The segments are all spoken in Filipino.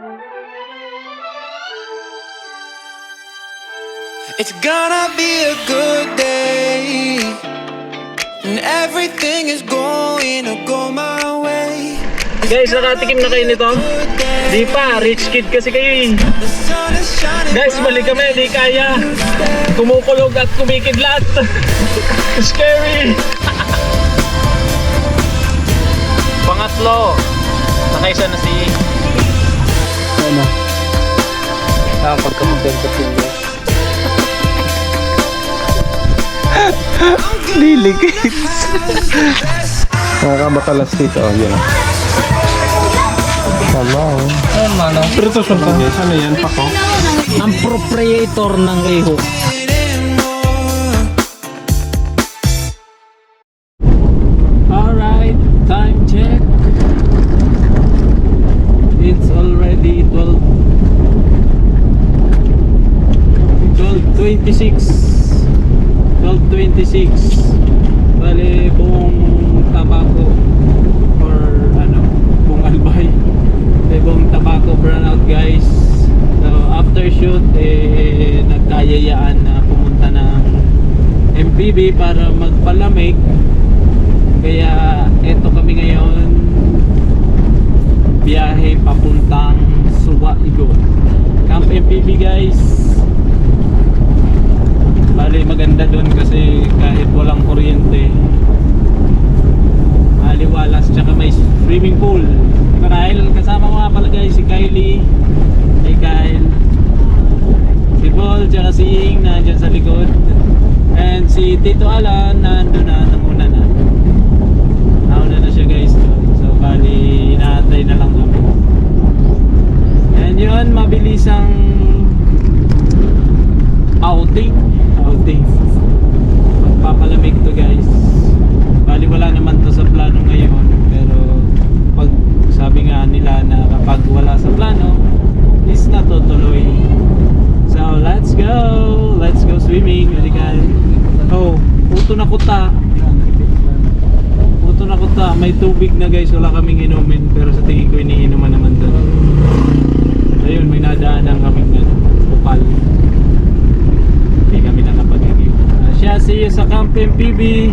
It's gonna be a good day, and everything is going to go my way. Guys, nakatikim na kayo nito? Di pa, rich kid kasi kayo eh. The sun is shining Guys, balik kami, di kaya. Kumukulog at kumikidlat. Scary. Pangatlo. Nakaisa na si... Ano? Pagkamutin-putin Liligit. Nakakabatalas dito, oh, yun. Tama, oh. Ano mano? Pero ito siya pa, guys. Ano yan, pako? Ang proprietor ng iho. Alright, time check. It's already 12:26. Bale, buong tabako or ano, buong albay. Buong tabako brownout, guys. So, after shoot, nagkayayaan na pumunta ng MPB para magpalamig. Kaya eto kami ngayon, biyahe papuntang Suwaigo. Camp MPB, guys. Bali, maganda doon kasi kahit walang kuryente, aliwalas, tsaka may swimming pool. Dahil kasama ko nga pala, guys, si Kylie, si Kyle, si Paul, tsaka si Ying na dyan sa likod, and si Tito Alan nandun na, namuna na. Nauna na siya, guys, doon. So bali, inaantay na lang kami. And yun, mabilisang outing. Magpapalamig to, guys. Bali, wala naman to sa plano ngayon, pero pag sabi nga nila na kapag wala sa plano is natutuloy. So let's go swimming. Oh, puto na kuta, may tubig na, guys. Wala kaming inumin, pero sa tingin ko iniinuman naman doon. Ayun, may nadaanan kaming bukal. Hindi kami nakapag-review. Siya, see you sa Camp MPB.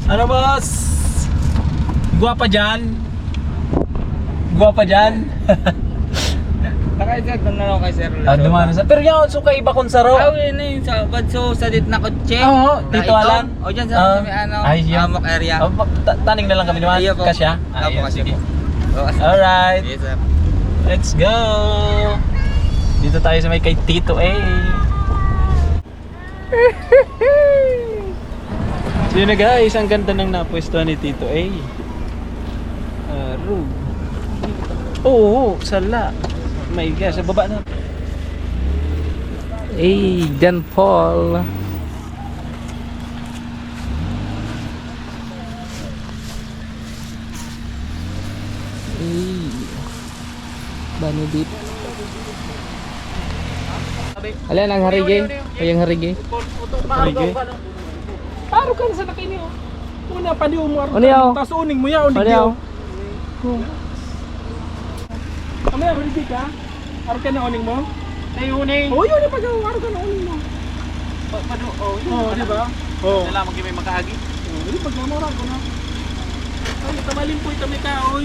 Ano, boss? Guwapa dyan? Nakaisag na lang kay Sir Laro. Dumano sa. Pero yan, so kaiba kung saro. Yun na yun sa Badso, sa dit na kotse. Oo, dito alam. O dyan sa may ano, Amok area. Taning na lang kami naman. Iyo po. Kasya? Opo, kasi po. Alright. Yes, sir. Let's go! Dito tayo sa may kay Tito A. So yun na, guys, ang ganda ng napwestuhan ni Tito A. Oo, sala. May gas, sa baba na. John Paul. Banudit. Alin ang harige? Yung harige? Harige? Paro ka na sa nakini, oh. Una pa di umar. Ano yaw? Tapos uning mo yaw, uning yaw. Ano yaw, hindi ka? Aro ka na uning mo? Ay, uning! Oo, yun yung pag-aro. Aro ka na uning mo. Oo, di ba? Oo. Nalaman kayo may makaagi. Hindi, pag-namura ko na. Ay, tamalin po ito may kaoy.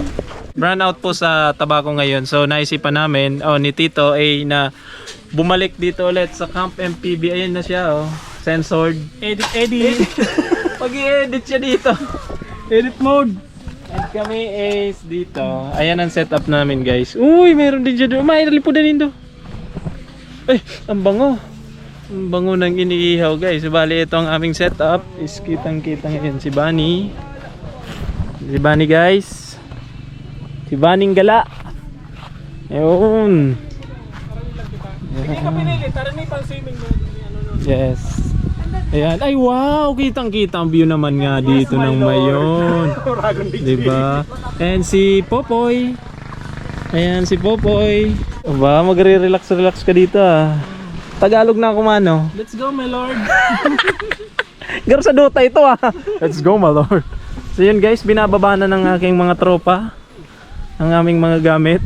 Brand out po sa tabako ngayon. So naisipan namin, ni Tito ay na bumalik dito ulit sa Camp MPB. Ayun na siya, censored. Edit. Pag-i-edit siya dito. Edit mode. At kami is dito. Ayan ang setup namin, guys. Uy, meron din dyan doon. May nalipudan din doon. Ay, ang bango. Ang bango ng iniihaw, guys. Bali, ito ang aming setup. Is kitang-kita ngayon si Bunny. Si Bunny, guys. Si Bunny Gala. Ayun. Sige ka pa pinili, tara na pang swimming mo. Yes. Ayan. Ay wow, kitang-kita ang view naman nga dito ng Mayon. Diba? And si Popoy. Ayan si Popoy. Aba, magre-relax ka dito ah. Tagalog na ako mano. Let's go my lord. Garo sa Dota ito ah. Let's go my lord. So yun guys, binababa na ng aking mga tropa ang aming mga gamit.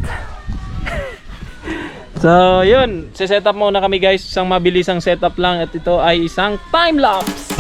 So yun, set up muna kami guys. Isang mabilisang setup lang at ito ay isang time lapse.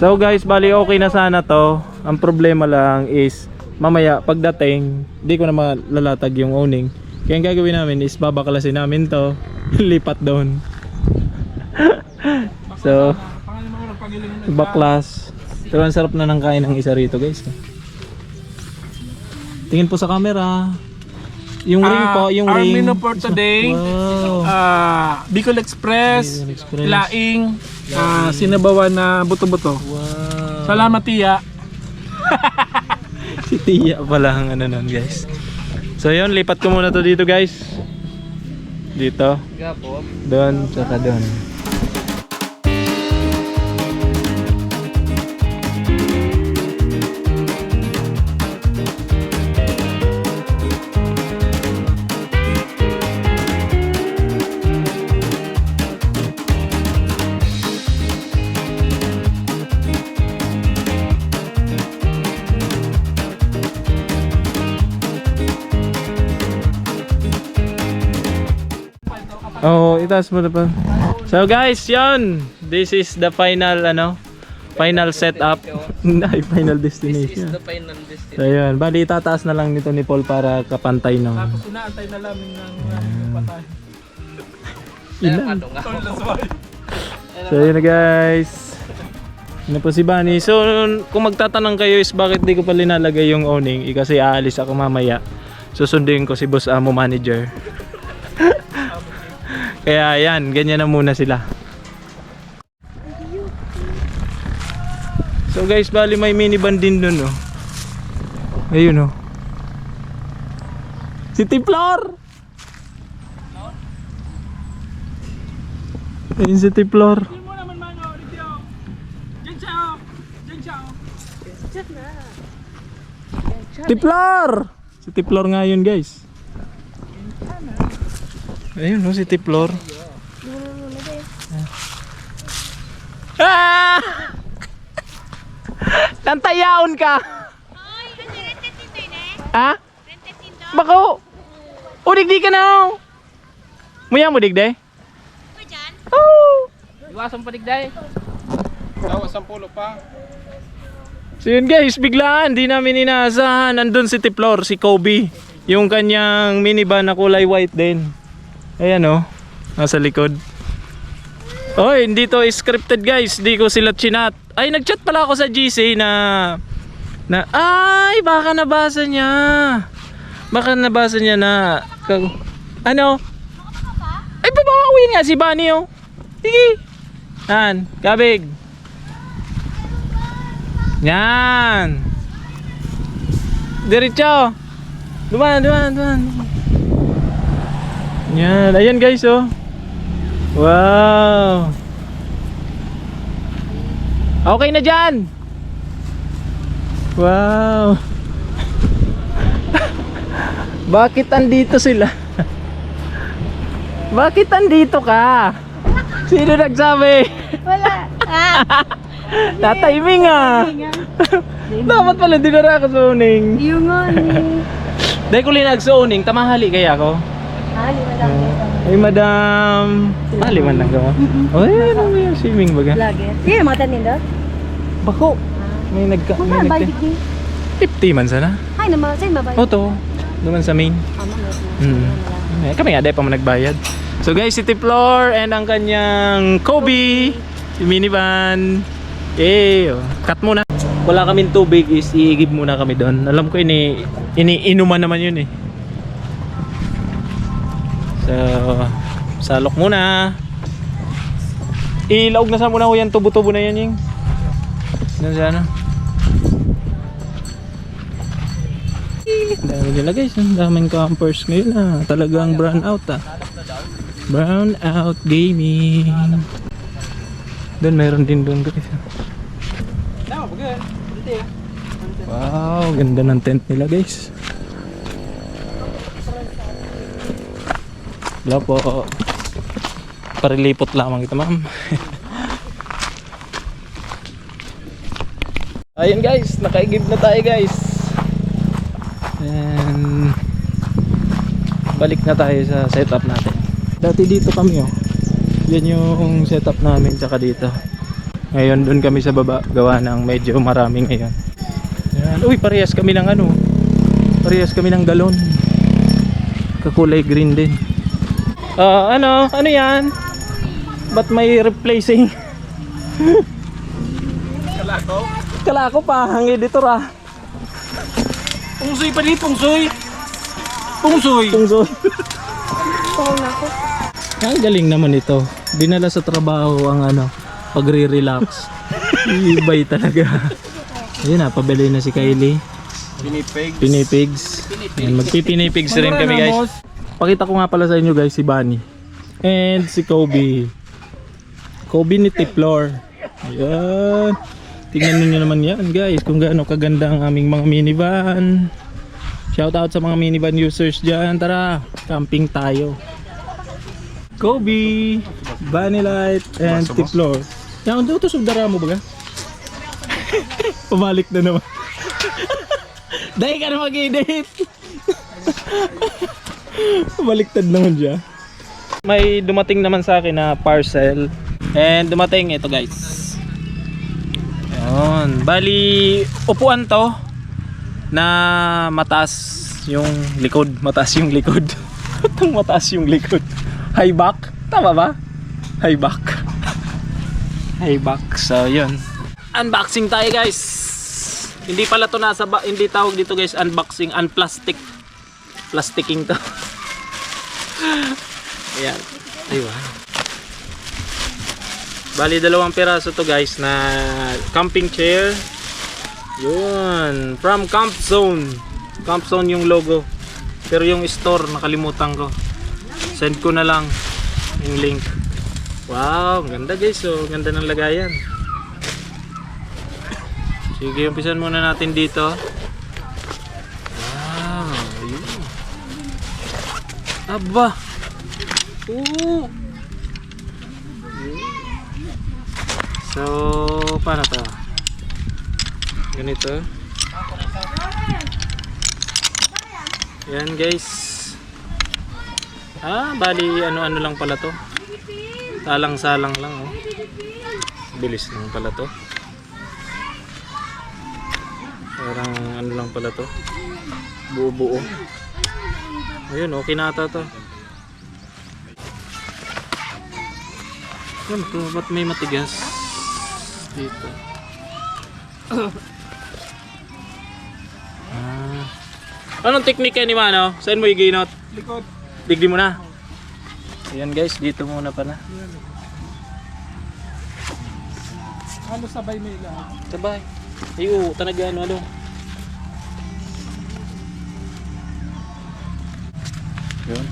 So guys, bali okay na sana to. Ang problema lang is mamaya pagdating, di ko na malalatag yung owning. Kaya ang gagawin namin is babaklasin namin to, lipat doon. So, baklas. Pero ang sarap na ng kain ng isa rito guys. Tingin po sa camera. Yung ring po, yung our ring. menu for today, Wow. Bicol Express, Bicol Express. laing, sinabawan na buto-buto. Wow. Salamat tiya. Si Tia pala ang ano nun guys. So yun, lipat ko muna to dito guys. Dito. Doon, saka doon. Oh, itaas mo na pa. So guys, yun. This is the final final setup. Ay, final destination. The final destination. So yun, bali itataas na lang nito ni Paul para kapantay ng Tapos inaantay na namin ng patay. ilan. Lasway. So yun na guys. Ano po si Bunny. So kung magtatanong kayo is bakit di ko pa linalagay yung owning, kasi aalis ako mamaya. Susundin ko si Boss Amo Manager. Kaya yan, ganyan na muna sila. So guys, bali may minivan din dun oh. Ayun oh. Si Tiplor! Ayun si Tiplor. Hindi mo naman mano, dito. Diyan siya. Diyan siya. Tiplor! Si Tiplor nga yun guys. Ayun no, si Tiplor. Ah! Nantayaon ka! Ha? Bako! Udig di ka na! Muya mo digday? Oh! Iwasan pa digday. So yun guys, biglaan, di namin inaasahan. Nandun si Tiplor, si Kobe. Yung kanyang minivan na kulay white din. Ayan oh, nasa likod. Oy, hindi to scripted guys, di ko sila chinat. Ay, nagchat pala ako sa GC ay, baka nabasa niya. Baka nabasa niya na ano? Ay, babawin nga si Bunny oh. Sige. Yan, kabig. Yan. Diretso. Duman. Yan, ayan guys oh. Wow. Okay na dyan. Wow. Bakit andito sila? Bakit andito ka? Sino nagsabi? Wala. Tatiming ah. Dapat pala dinara ako sa uning. Yung nga ni. Dahil ko linag-zoning, tamahali kaya ako. Ali, madam. Ay madam. Mali man lang ka. Oy, ano mo yung swimming baga? Vlogger. Sige, mga tanin doon. Bako. May nagka... Kung May na, nagka... bayad din. 50 man sana. Ay, naman. Sa'yo mabayad. Oto. Duman sa main. Eh, kami nga, dahil pa mo nagbayad. So guys, si Tiplor and ang kanyang Kobe. Si minivan. Cut muna. Wala kaming tubig is iigib muna kami doon. Alam ko iniinuman naman yun eh. So, salok muna. Ilaog na sa muna ko yan. Tubo-tubo na yan yung. Doon sa ano. Dami nila guys. Ang daming campers ngayon ah. Talagang brown out ah. Brown out gaming. Doon mayroon din doon guys. Wow, ganda ng tent nila guys. Wala po. Parilipot lamang ito ma'am. Ayun guys, nakaigib na tayo guys. And balik na tayo sa setup natin. Dati dito kami oh. Yan yung setup namin tsaka dito. Ngayon doon kami sa baba gawa ng medyo marami ngayon. Yan. Uy, parehas kami ng ano. Parehas kami ng galon. Kakulay green din. Ano yan? Ba't may replacing? Kalako pa, ang editor ah. Pungsoy pa rin, pungsoy. Pungsoy. Pungsoy. Oo nga ako. Ang galing naman ito. Dinala sa trabaho ang ano, pagre-relax. Ibay talaga. Ayun na, pabili na si Kylie. Pinipigs. Ayan, magpipinipigs rin kami guys. Pakita ko nga pala sa inyo guys si Bunny. And si Kobe. Kobe ni Tiplor. Ayan. Tingnan niyo naman yan guys kung gaano kaganda ang aming mga minivan. Shout out sa mga minivan users dyan. Tara, camping tayo. Kobe, Bunny Light, and Tiplor. Yan, ito subdara mo ba? Pumalik na naman. Dahil ka na mag-edit. Baliktad naman siya. May dumating naman sa akin na parcel. And dumating ito guys. Ayun. Bali, upuan to na mataas yung likod. Mataas yung likod. Itong mataas yung likod. High back. Tama ba? High back. High back. So yun. Unboxing tayo guys. Hindi pala to nasa hindi tawag dito guys unboxing, unplastic. Plasticking to. Ayan. Ayun. Bali 2 piraso to guys na camping chair. Yun. From Camp Zone. Camp Zone yung logo. Pero yung store nakalimutan ko. Send ko na lang yung link. Wow, ganda guys. So, ganda ng lagayan. Sige, umpisan muna natin dito. Wow, yun. Aba. Oo. So, paano to? Ganito. Yan guys. Bali ano-ano lang pala to. Salang-salang lang oh. Bilis lang pala to. Parang ano lang pala to. Buo-buo. Ayun, okay na ata to. Ano to? Ba't may matigas dito? Anong teknika ni Mano? Saan mo i-gainot? Likod. Digdi mo na. Ayan guys, dito muna pa na. Ano sabay may lahat? Sabay. Ayo, tanaga ano. Yun.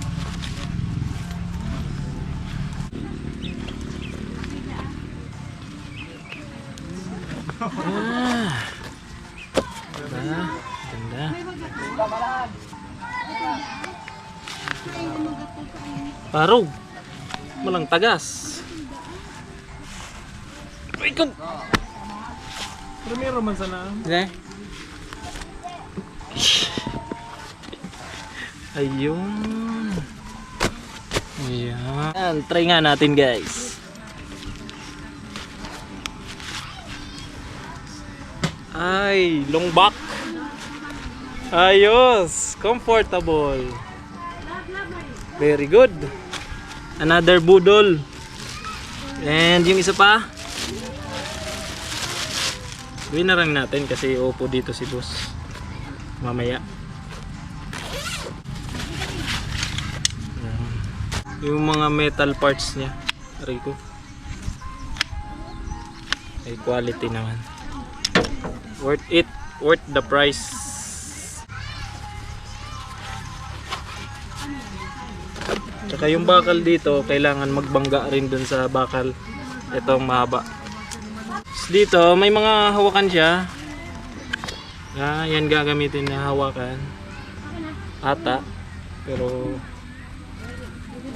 Ganda. Parog. Malang tagas. Ay, kum... Primero man sana. Eh? Ayun. Ayan. Try nga natin guys. Ay, long back. Ayos. Comfortable. Very good. Another budol. And yung isa pa. Gawin na lang natin kasi upo dito si boss. Mamaya. Ayan. Yung mga metal parts niya. Aray ko. Ay quality naman. Worth it. Worth the price. Tsaka yung bakal dito, kailangan magbangga rin dun sa bakal. Itong mahaba. Dito, may mga hawakan siya. Yan gagamitin na hawakan. Ata. Pero,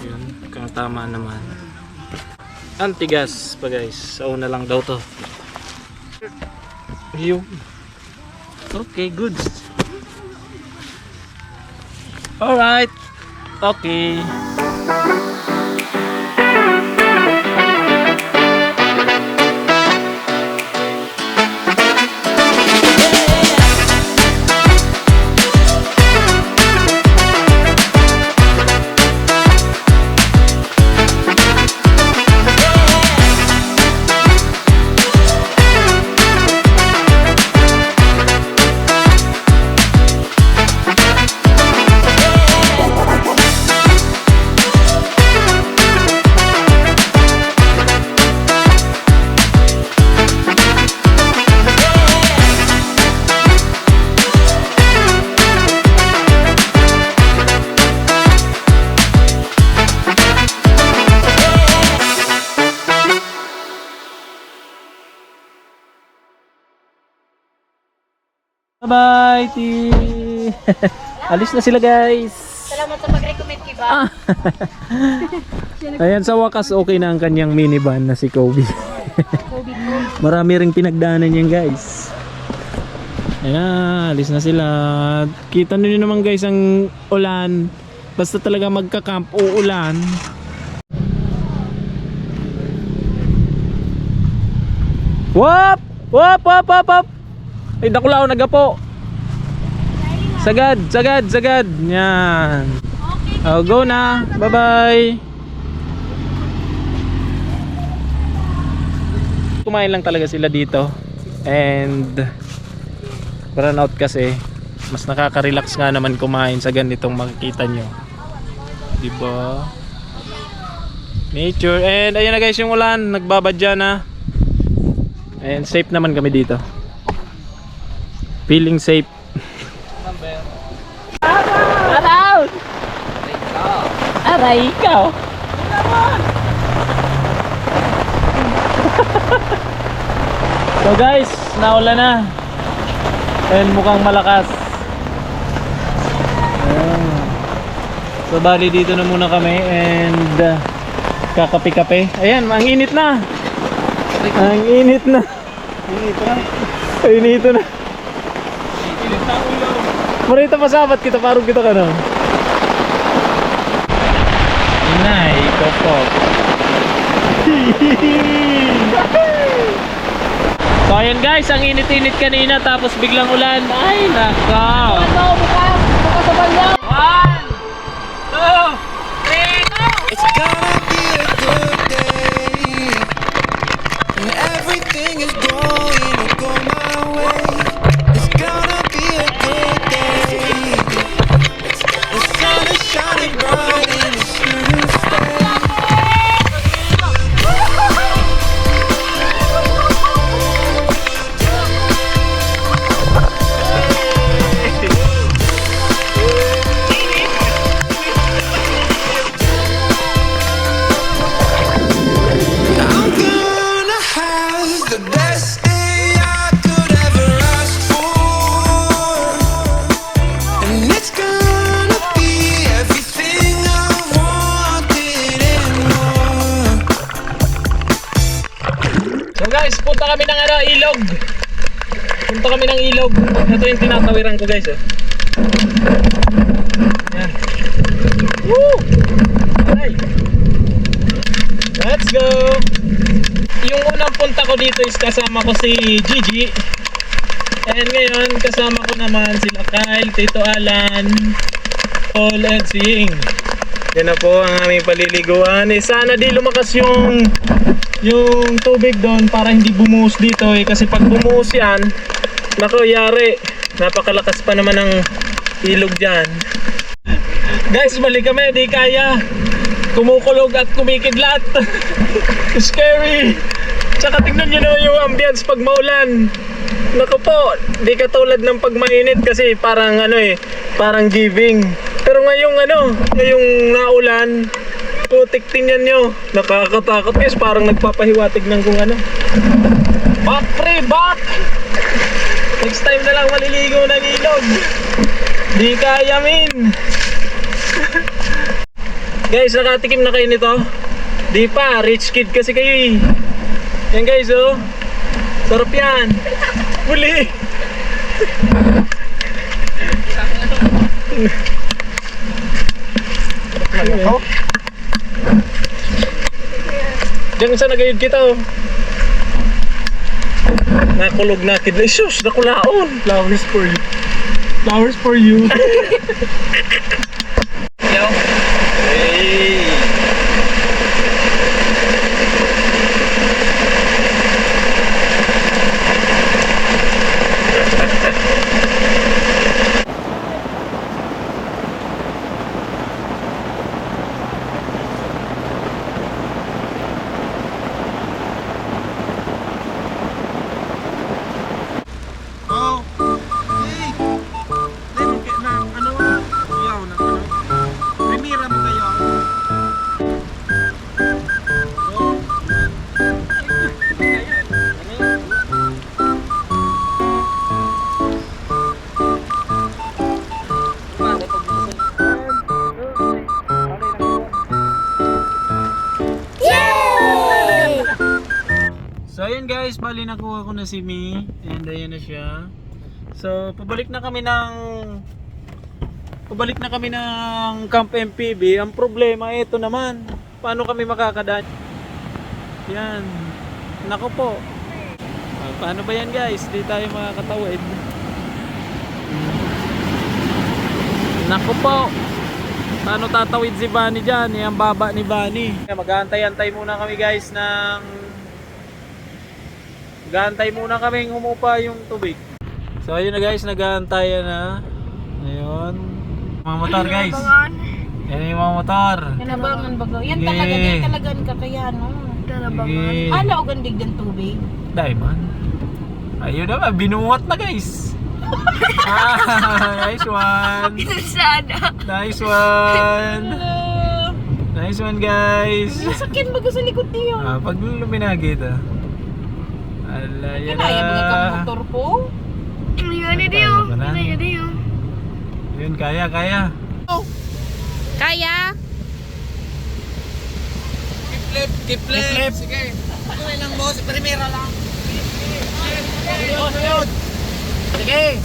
yun, kung tama naman. Antigas pa guys. Sa una lang daw to. Yun. Okay, good. Alright. Okay. Bye-bye, T. Alis na sila, guys. Salamat sa pag-recommend, Kiba. Ayan, sa wakas okay na ang kanyang minivan na si Kobe. Marami ring pinagdaanan yan, guys. Ayan, alis na sila. Kita nyo naman, guys, ang ulan. Basta talaga magka-camp, uulan. Wop! Wop! Wop! Wop! Wop! Ay, dakulao, nagapo. Sagad, sagad, sagad. Yan. Oh, go na. Bye-bye. Kumain lang talaga sila dito. And burn out kasi. Mas nakaka-relax nga naman kumain sa ganitong makikita nyo. Diba? Nature. And ayan na guys yung ulan. Nagbabadya na. And safe naman kami dito. Feeling safe. Araw! Aray ikaw! So guys, naulan na. And mukhang malakas. Ayan. So bali dito na muna kami and kakape-kape. Ayan, ang init na. Ang init na. Init na. Marita pasabat kita, parang kita ka na. Inay, kopok. So ayan guys, ang init-init kanina tapos biglang ulan. Ay naka. 1, 2, 3, go! It's gonna be a good day, and everything is going to go my way. It's gonna be a good day. The sun is shining bright and it's here to stay. Punta kami ng ilog. Punta kami ng ilog. Ito yung tinatawiran ko guys. Yan. Woo! Aray. Let's go! Yung unang punta ko dito is kasama ko si Gigi. And ngayon kasama ko naman sila Kyle, Tito Alan, Paul and Sing. Yan na po ang aming paliliguan. Sana di lumakas yung tubig doon para hindi bumuhos dito kasi pag bumuhos yan, nako yari, napakalakas pa naman ng ilog dyan. Guys, balik kami, di kaya, kumukulog at kumikidlat. Scary. Tsaka tingnan nyo na yung ambience pag maulan. Nako po, di katulad ng pag mainit kasi parang parang giving. Pero ngayong naulan, putik tingnan nyo, nakakatakot guys, parang nagpapahiwatig ng kung ano. Back pre, back! Next time na lang maliligo ng ilog. Di kaya min. Guys, nakatikim na kayo nito? Di pa, rich kid kasi kayo eh. Yan guys oh, sarap yan. Huli. Diyan sa nagayod kita oh. Nakulog na kid. Sus, nakulaon. Flowers for you. Flowers for you. Yo. Hey. So ayun guys, bali nakuha ko na si Mi and ayan na siya. So pabalik na kami ng Camp MPB. Ang problema ito naman, paano kami makakadaan? Yan. Nako po. Paano ba yan guys? Di tayo makakatawid. Nako po. Paano tatawid si Bunny dyan? Ang baba ni Bunny. Mag-aantay-antay muna kami guys Nag-aantay muna kaming humupa yung tubig. So ayun na guys, nag-aantayan na. Ayun. Mga motor guys. Yan yung mga motor. Kanabangan bago. Yan talaga, yan talaga ang kakayan. Kanabangan. Ano o gandig ng tubig? Diamond. Ayun na, binuhat na guys. Nice one. Sana. Nice one. Nice one guys. Nasakyan bago sa likod niyo. Pag luminagi ito. Ala, yan na. Kaya mga kamotor po. Yan yun, kaya. Kaya? Keep left. Sige. Ako lang boss, primera lang. Sige.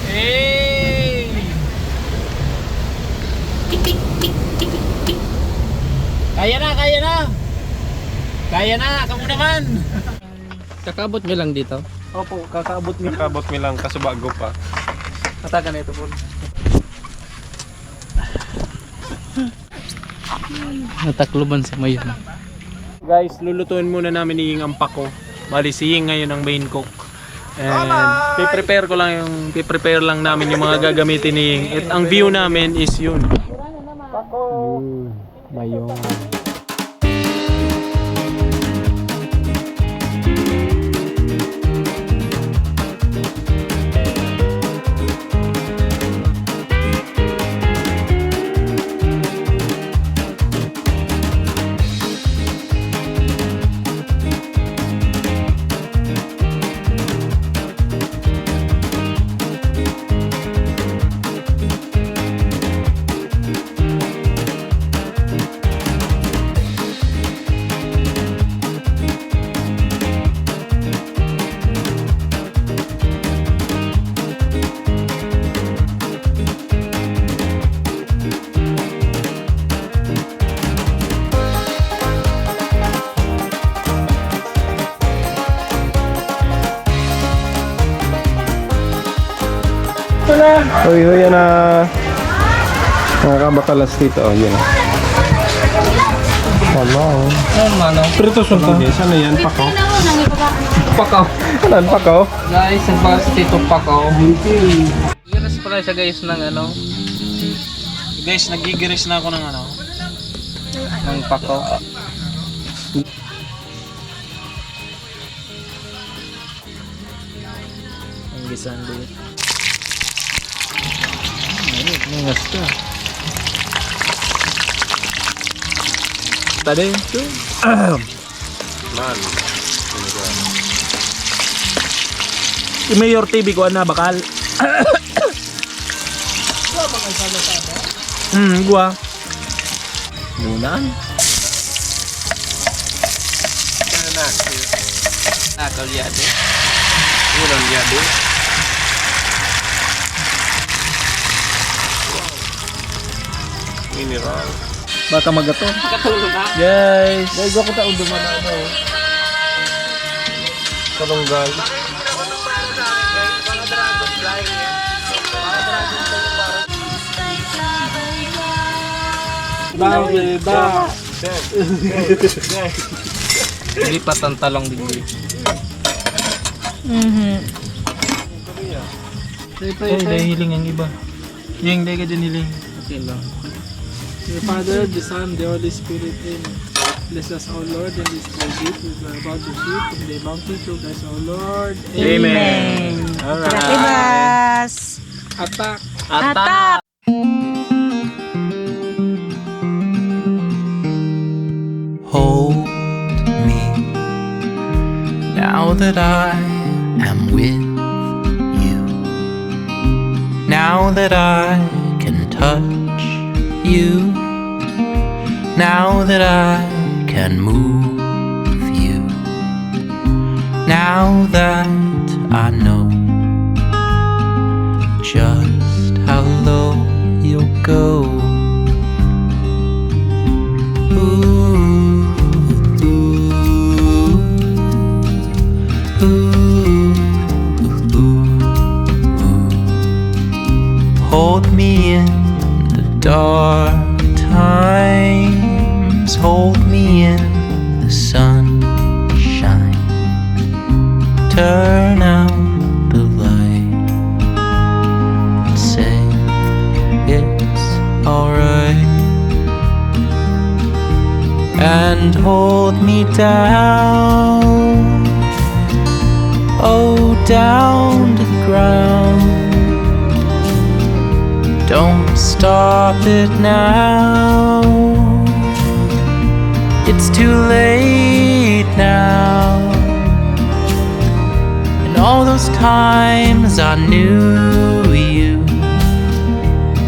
Hey. Kaya na, kamu naman. Kakabot nyo lang dito. Opo, kakaabot niyo. Nakabot mi lang kaso bago pa. Atakan na ito po. Natakloban sa mayon. Guys, lulutuin muna namin ni Ying ang pako. Bali si Ying ngayon ang main cook. And piprepare lang namin yung mga gagamitin ni Ying. At ang view namin is yun. Pako! Mayon. Uy, yan na. Mga kabatalas dito. Oh, yun. Wala. Ano? Prito sultan. Ano yan? Pakaw. Pakaw. Ano? Pakaw? Guys, nagbalas dito pakaw. Giras pala siya guys ng ano. Guys, nagigiris na ako ng ano. Ng pakaw. Ang gisan dito. Nangas ka. Tadi itu. Man. Mayor TV ko na bakal. Gua. Lunan. Nakal yade. Ulan yado. Mineral. Baka magato. Katulog na. Guys. Guys, ako taong dumana na. Kalunggal. Lipat ang talong din. Oh, dahil hiling ang iba. Yung dahil ka dyan hiling. Okay lang. The Father, the Son, the Holy Spirit, Amen. Bless us, O Lord, in this day gift we are about to shoot from the bounty to us, O Lord. Amen. Alright. Attack. Attack. Hold me now that I am with you. Now that I can touch you. Now that I can move you. Now that I know just how low you'll go. Hold me in the dark times. Hold me in the sunshine. Turn out the light and say it's alright. And hold me down, oh, down to the ground. Don't stop it now. It's too late now. And all those times I knew you,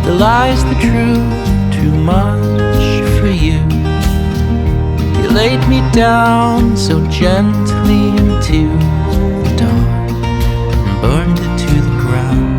the lies, the truth, too much for you. You laid me down so gently into the dawn and burned it to the ground.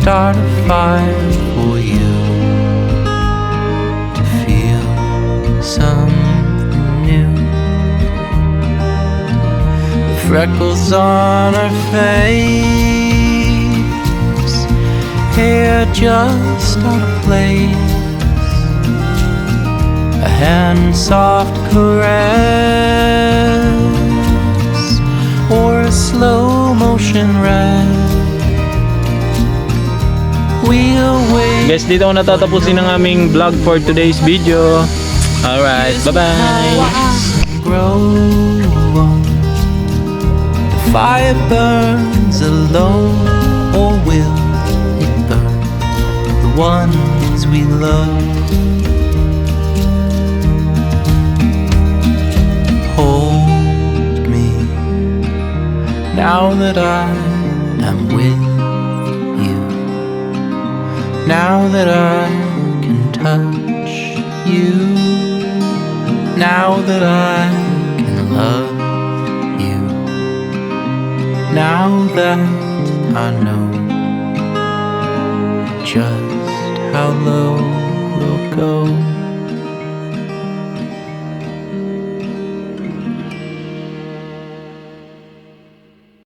Start a fire for you to feel something new. Freckles on her face, hair just out of place, a hand soft caress, or a slow motion rest. Guys, dito ko natatapusin ang aming vlog for today's video. Alright, bye-bye. Grow on. The fire burns alone, or will it burn the ones we love? Hold me now that I am with you. Now that I can touch you. Now that I can love you, now that I know just how low we'll go.